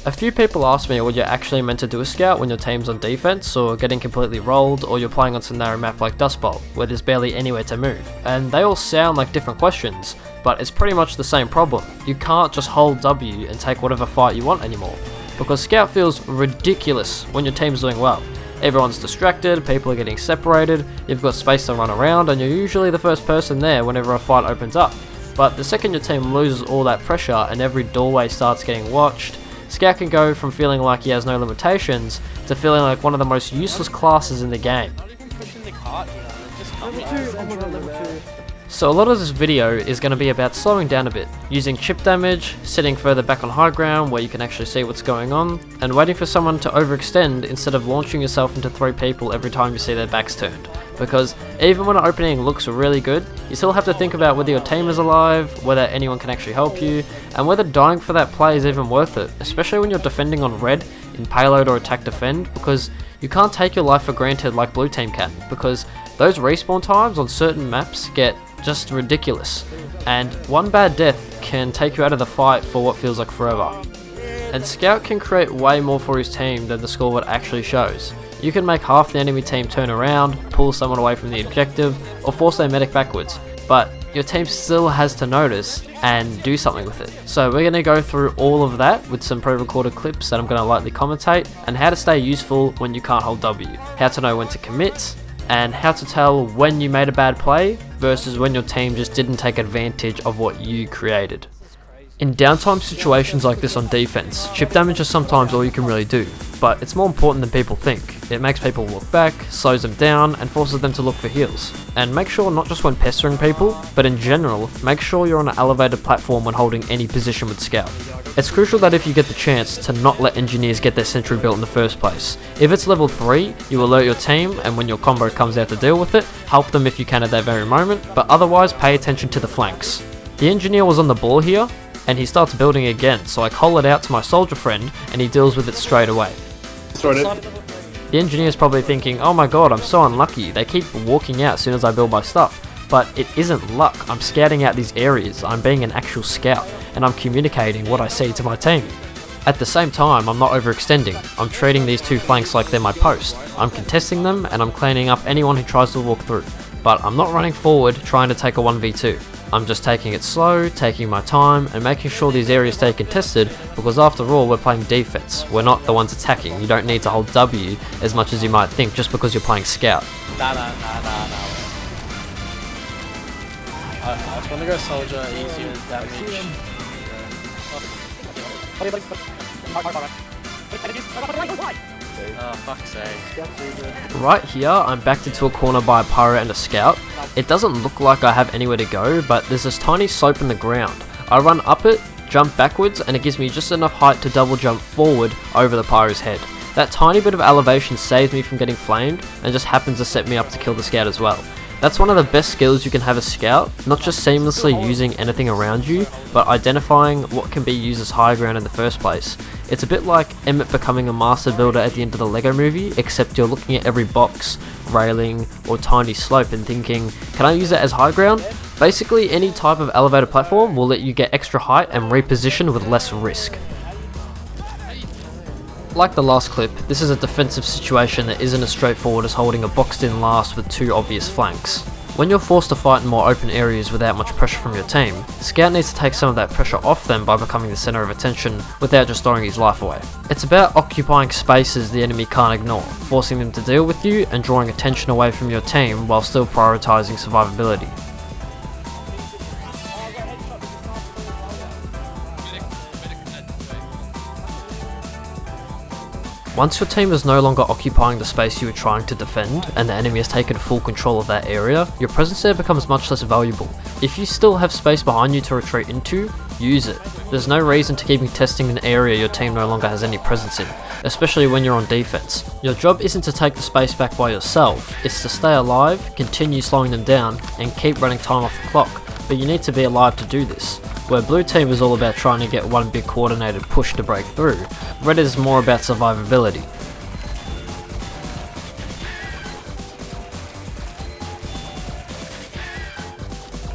A few people ask me what you're actually meant to do as Scout when your team's on defense, or getting completely rolled, or you're playing on some narrow map like Dust Bowl, where there's barely anywhere to move. And they all sound like different questions, but it's pretty much the same problem. You can't just hold W and take whatever fight you want anymore, because Scout feels ridiculous when your team's doing well. Everyone's distracted, people are getting separated, you've got space to run around, and you're usually the first person there whenever a fight opens up. But the second your team loses all that pressure and every doorway starts getting watched, Scout can go from feeling like he has no limitations to feeling like one of the most useless classes in the game. So a lot of this video is going to be about slowing down a bit, using chip damage, sitting further back on high ground where you can actually see what's going on, and waiting for someone to overextend instead of launching yourself into 3 people every time you see their backs turned. Because even when an opening looks really good, you still have to think about whether your team is alive, whether anyone can actually help you, and whether dying for that play is even worth it, especially when you're defending on red in payload or attack defend, because you can't take your life for granted like blue team can, because those respawn times on certain maps get just ridiculous, and one bad death can take you out of the fight for what feels like forever. And Scout can create way more for his team than the scoreboard actually shows. You can make half the enemy team turn around, pull someone away from the objective, or force their medic backwards, but your team still has to notice and do something with it. So we're going to go through all of that with some pre-recorded clips that I'm going to lightly commentate, and how to stay useful when you can't hold W, how to know when to commit, and how to tell when you made a bad play versus when your team just didn't take advantage of what you created. In downtime situations like this on defense, chip damage is sometimes all you can really do, but it's more important than people think. It makes people look back, slows them down, and forces them to look for heals. And make sure not just when pestering people, but in general, make sure you're on an elevated platform when holding any position with Scout. It's crucial that if you get the chance to not let engineers get their sentry built in the first place. If it's level 3, you alert your team, and when your combo comes out to deal with it, help them if you can at that very moment, but otherwise pay attention to the flanks. The engineer was on the ball here, and he starts building again, so I call it out to my soldier friend, and he deals with it straight away. The engineer's probably thinking, oh my god, I'm so unlucky, they keep walking out as soon as I build my stuff. But it isn't luck, I'm scouting out these areas, I'm being an actual scout, and I'm communicating what I see to my team. At the same time, I'm not overextending, I'm treating these 2 flanks like they're my post. I'm contesting them, and I'm cleaning up anyone who tries to walk through. But I'm not running forward trying to take a 1v2. I'm just taking it slow, taking my time, and making sure these areas stay contested, because after all, we're playing defense. We're not the ones attacking. You don't need to hold W as much as you might think just because you're playing Scout. Nah. I just want to go soldier, easier damage. Oh, fuck's sake. Right here, I'm backed into a corner by a pyro and a scout. It doesn't look like I have anywhere to go, but there's this tiny slope in the ground. I run up it, jump backwards, and it gives me just enough height to double jump forward over the pyro's head. That tiny bit of elevation saves me from getting flamed, and just happens to set me up to kill the scout as well. That's one of the best skills you can have as Scout, not just seamlessly using anything around you, but identifying what can be used as high ground in the first place. It's a bit like Emmett becoming a master builder at the end of the Lego movie, except you're looking at every box, railing, or tiny slope and thinking, can I use that as high ground? Basically, any type of elevated platform will let you get extra height and reposition with less risk. Like the last clip, this is a defensive situation that isn't as straightforward as holding a boxed in last with 2 obvious flanks. When you're forced to fight in more open areas without much pressure from your team, Scout needs to take some of that pressure off them by becoming the centre of attention without just throwing his life away. It's about occupying spaces the enemy can't ignore, forcing them to deal with you and drawing attention away from your team while still prioritising survivability. Once your team is no longer occupying the space you were trying to defend, and the enemy has taken full control of that area, your presence there becomes much less valuable. If you still have space behind you to retreat into, use it. There's no reason to keep contesting an area your team no longer has any presence in, especially when you're on defense. Your job isn't to take the space back by yourself, it's to stay alive, continue slowing them down, and keep running time off the clock, but you need to be alive to do this. Where blue team is all about trying to get one big coordinated push to break through, red is more about survivability.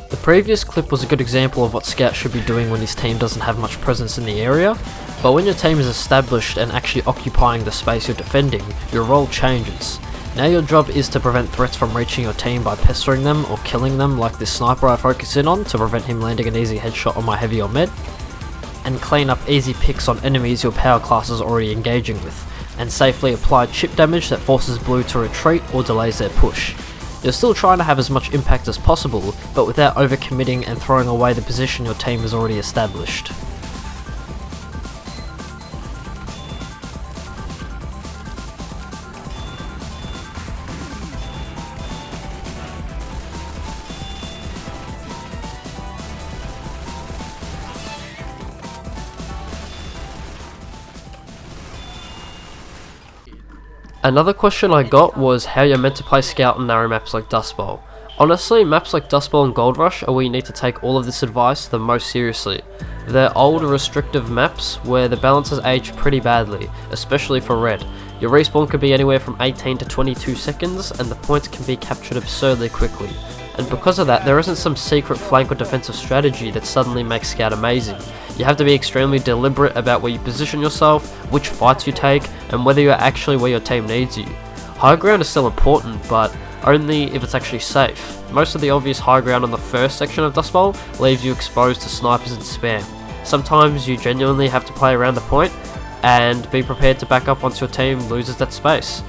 The previous clip was a good example of what Scout should be doing when his team doesn't have much presence in the area, But when your team is established and actually occupying the space you're defending, your role changes. Now your job is to prevent threats from reaching your team by pestering them or killing them, like this sniper I focus in on to prevent him landing an easy headshot on my heavy or med, and clean up easy picks on enemies your power class is already engaging with, and safely apply chip damage that forces blue to retreat or delays their push. You're still trying to have as much impact as possible, but without overcommitting and throwing away the position your team has already established. Another question I got was how you're meant to play Scout on narrow maps like Dust Bowl. Honestly, maps like Dust Bowl and Gold Rush are where you need to take all of this advice the most seriously. They're old restrictive maps where the balance has aged pretty badly, especially for red. Your respawn can be anywhere from 18 to 22 seconds and the points can be captured absurdly quickly. And because of that, there isn't some secret flank or defensive strategy that suddenly makes Scout amazing. You have to be extremely deliberate about where you position yourself, which fights you take, and whether you're actually where your team needs you. High ground is still important, but only if it's actually safe. Most of the obvious high ground on the first section of Dust Bowl leaves you exposed to snipers and spam. Sometimes you genuinely have to play around the point and be prepared to back up once your team loses that space.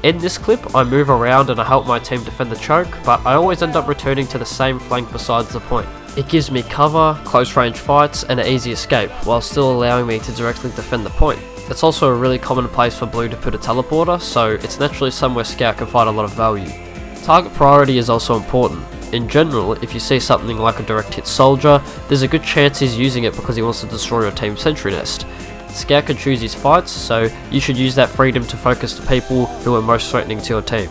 In this clip, I move around and I help my team defend the choke, but I always end up returning to the same flank besides the point. It gives me cover, close range fights, and an easy escape, while still allowing me to directly defend the point. It's also a really common place for blue to put a teleporter, so it's naturally somewhere Scout can find a lot of value. Target priority is also important. In general, if you see something like a direct hit soldier, there's a good chance he's using it because he wants to destroy your team's sentry nest. Scout can choose his fights, so you should use that freedom to focus the people who are most threatening to your team.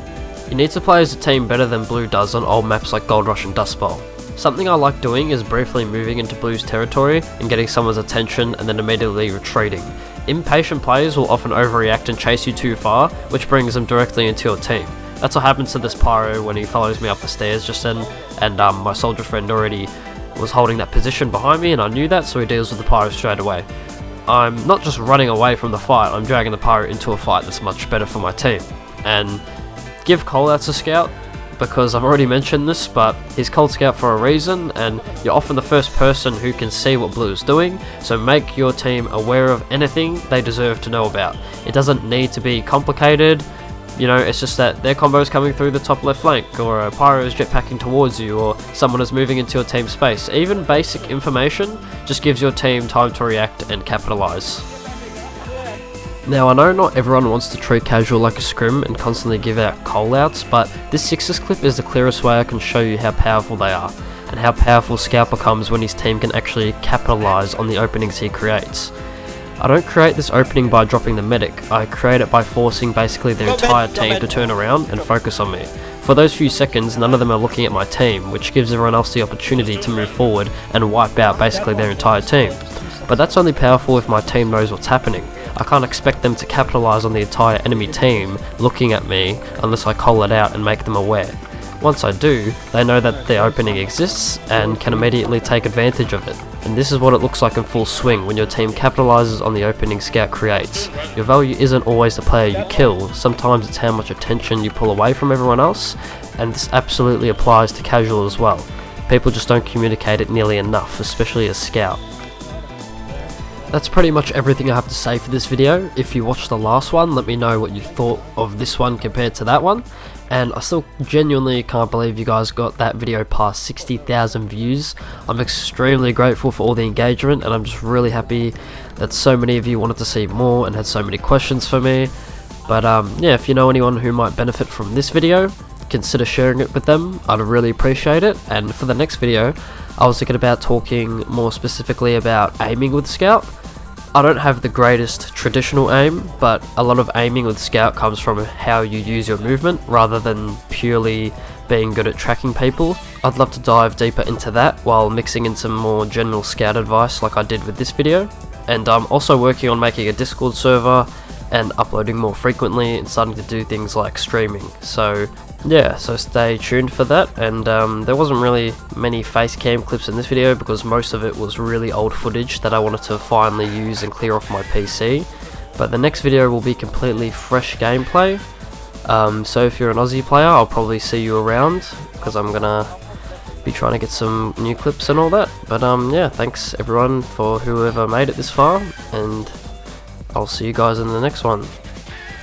You need to play as a team better than blue does on old maps like Gold Rush and Dust Bowl. Something I like doing is briefly moving into blue's territory and getting someone's attention and then immediately retreating. Impatient players will often overreact and chase you too far, which brings them directly into your team. That's what happens to this pyro when he follows me up the stairs just then, and my soldier friend already was holding that position behind me and I knew that, so he deals with the pyro straight away. I'm not just running away from the fight, I'm dragging the pyro into a fight that's much better for my team. And give callouts to Scout, because I've already mentioned this, but he's called Scout for a reason, and you're often the first person who can see what blue is doing, so make your team aware of anything they deserve to know about. It doesn't need to be complicated, you know, it's just that their combo is coming through the top left flank, or a pyro is jetpacking towards you, or someone is moving into your team space. Even basic information just gives your team time to react and capitalise. Now, I know not everyone wants to treat casual like a scrim and constantly give out callouts, but this Sixes clip is the clearest way I can show you how powerful they are, and how powerful Scout becomes when his team can actually capitalise on the openings he creates. I don't create this opening by dropping the medic, I create it by forcing basically their entire team to turn around and focus on me. For those few seconds, none of them are looking at my team, which gives everyone else the opportunity to move forward and wipe out basically their entire team. But that's only powerful if my team knows what's happening. I can't expect them to capitalise on the entire enemy team looking at me unless I call it out and make them aware. Once I do, they know that the opening exists and can immediately take advantage of it. And this is what it looks like in full swing when your team capitalises on the opening Scout creates. Your value isn't always the player you kill, sometimes it's how much attention you pull away from everyone else, and this absolutely applies to casual as well. People just don't communicate it nearly enough, especially as Scout. That's pretty much everything I have to say for this video. If you watched the last one, let me know what you thought of this one compared to that one. And I still genuinely can't believe you guys got that video past 60,000 views. I'm extremely grateful for all the engagement, and I'm just really happy that so many of you wanted to see more and had so many questions for me. But yeah, if you know anyone who might benefit from this video, consider sharing it with them. I'd really appreciate it. And for the next video, I was thinking about talking more specifically about aiming with Scout. I don't have the greatest traditional aim, but a lot of aiming with Scout comes from how you use your movement rather than purely being good at tracking people. I'd love to dive deeper into that while mixing in some more general Scout advice like I did with this video. And I'm also working on making a Discord server and uploading more frequently and starting to do things like streaming. So yeah, so stay tuned for that. And there wasn't really many face cam clips in this video because most of it was really old footage that I wanted to finally use and clear off my PC. But the next video will be completely fresh gameplay. So if you're an Aussie player, I'll probably see you around because I'm gonna be trying to get some new clips and all that. But yeah, thanks everyone for whoever made it this far, and I'll see you guys in the next one.